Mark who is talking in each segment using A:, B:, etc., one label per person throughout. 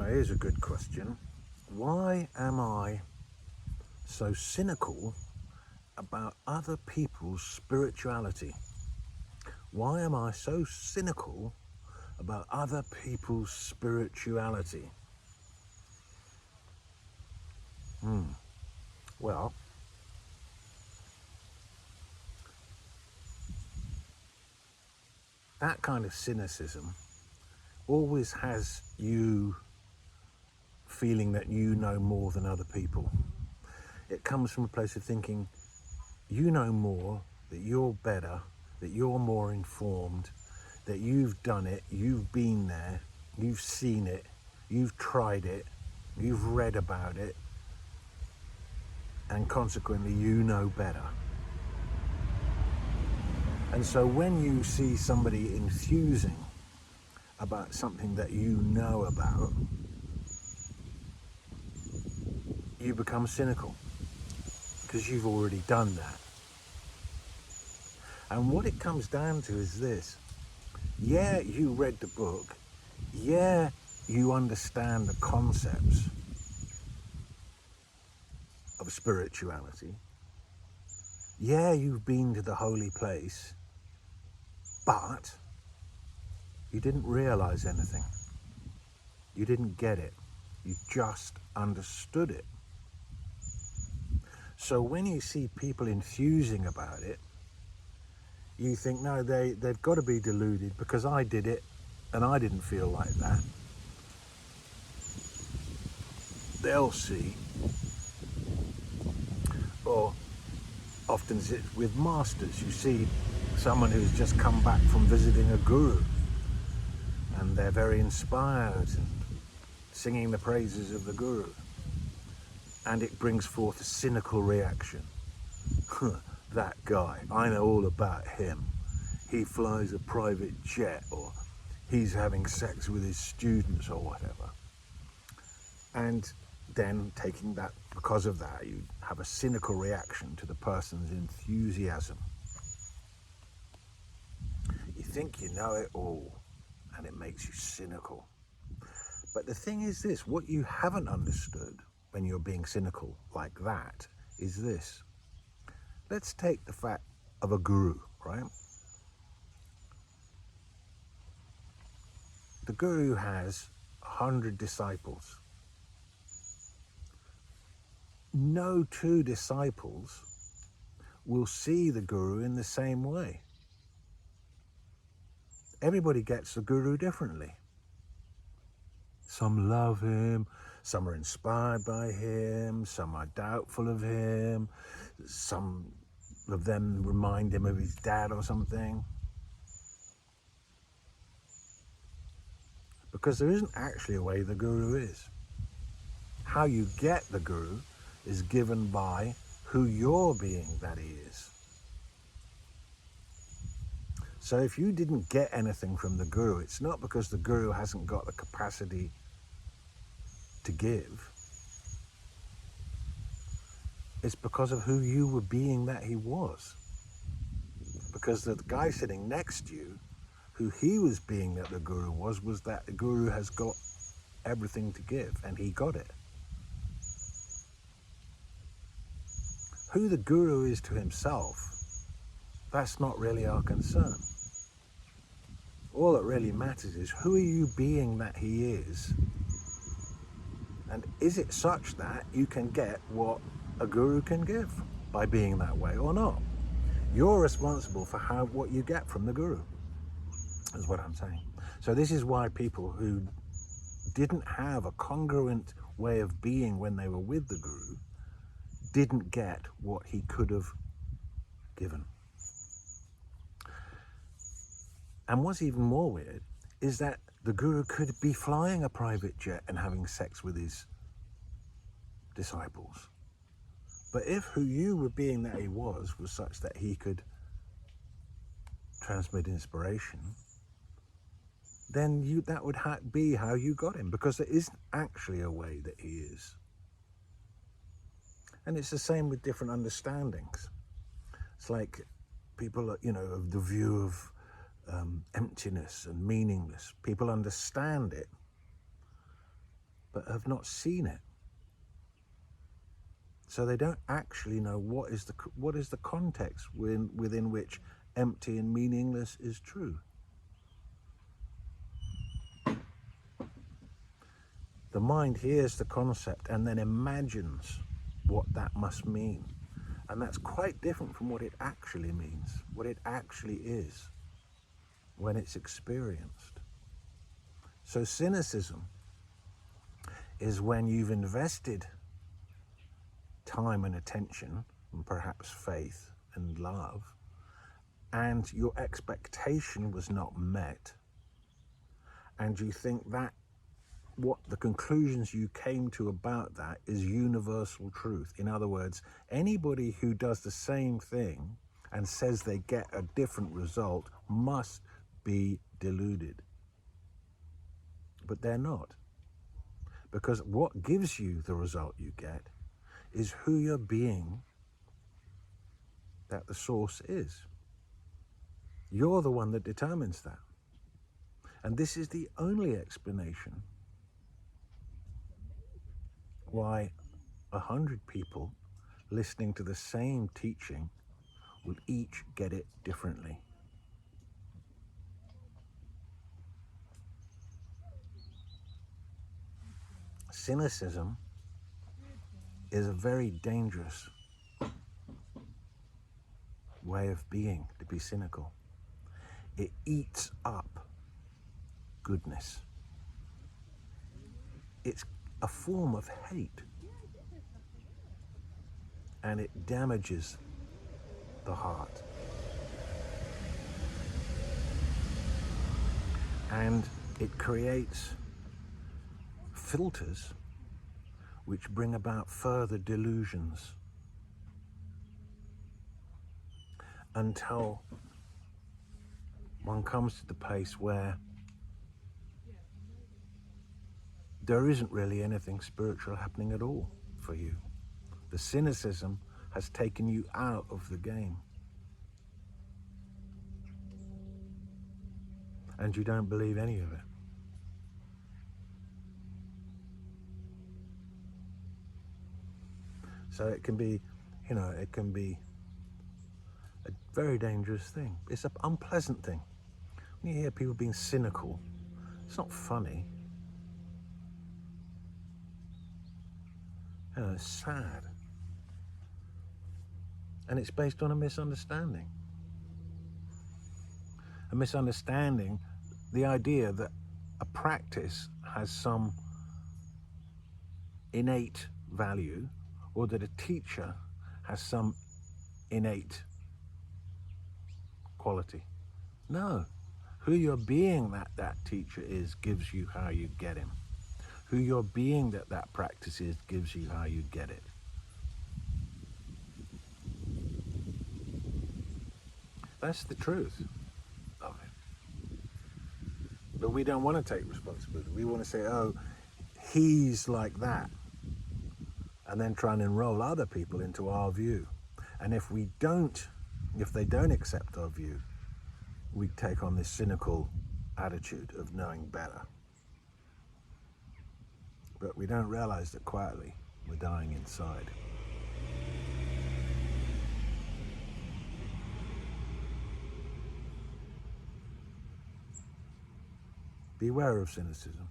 A: here's a good question. Why am I so cynical about other people's spirituality? Why am I so cynical about other people's spirituality? Well, that kind of cynicism always has you feeling that you know more than other people. It comes from a place of thinking you know more, that you're better, that you're more informed, that you've done it, you've been there, you've seen it, you've tried it, you've read about it, and consequently you know better. And so when you see somebody enthusing about something that you know about, you become cynical because you've already done that. And what it comes down to is this. Yeah, you read the book. Yeah, you understand the concepts of spirituality. Yeah, you've been to the holy place, but you didn't realize anything. You didn't get it. You just understood it. So when you see people enthusing about it, you think, no, they've got to be deluded because I did it and I didn't feel like that. They'll see. Or often it's with masters. You see someone who's just come back from visiting a guru and they're very inspired and singing the praises of the guru. And it brings forth a cynical reaction. That guy, I know all about him. He flies a private jet, or he's having sex with his students or whatever. And then taking that, because of that, you have a cynical reaction to the person's enthusiasm. You think you know it all, and it makes you cynical. But the thing is this, what you haven't understood when you're being cynical like that is this. Let's take the fact of a guru, right? The guru has 100 disciples. No two disciples will see the guru in the same way. Everybody gets the guru differently. Some love him, some are inspired by him, some are doubtful of him, some of them remind him of his dad or something. Because there isn't actually a way the guru is. How you get the guru is given by who you're being that he is. So if you didn't get anything from the guru, it's not because the guru hasn't got the capacity to give. It's because of who you were being that he was. Because the guy sitting next to you, who he was being that the guru was that the guru has got everything to give, and he got it. Who the guru is to himself, that's not really our concern. All that really matters is, who are you being that he is? And is it such that you can get what a guru can give by being that way or not? You're responsible for what you get from the guru, is what I'm saying. So this is why people who didn't have a congruent way of being when they were with the guru didn't get what he could have given. And what's even more weird is that the guru could be flying a private jet and having sex with his disciples. But if who you were being that he was such that he could transmit inspiration, then that would be how you got him, because there isn't actually a way that he is. And it's the same with different understandings. It's like people, of the view of emptiness and meaningless. People understand it but have not seen it. So they don't actually know what is the context within which empty and meaningless is true. The mind hears the concept and then imagines what that must mean. And that's quite different from what it actually means, what it actually is when it's experienced. So cynicism is when you've invested time and attention, and perhaps faith and love, and your expectation was not met, and you think that what the conclusions you came to about that is universal truth. In other words, anybody who does the same thing and says they get a different result must be deluded. But they're not. Because what gives you the result you get is who you're being that the source is. You're the one that determines that. And this is the only explanation why 100 people listening to the same teaching will each get it differently. Cynicism is a very dangerous way of being, to be cynical. It eats up goodness. It's a form of hate, and it damages the heart. And it creates filters which bring about further delusions until one comes to the place where there isn't really anything spiritual happening at all for you. The cynicism has taken you out of the game. And you don't believe any of it. So it can be, it can be a very dangerous thing. It's an unpleasant thing. When you hear people being cynical, it's not funny. It's sad. And it's based on a misunderstanding. A misunderstanding, the idea that a practice has some innate value, or that a teacher has some innate quality. No. Who you're being that teacher is gives you how you get him. Who you're being that practice is gives you how you get it. That's the truth of it. But we don't want to take responsibility. We want to say, oh, he's like that. And then try and enroll other people into our view. And if they don't accept our view, we take on this cynical attitude of knowing better. But we don't realize that quietly we're dying inside. Beware of cynicism.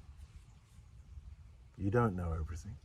A: You don't know everything.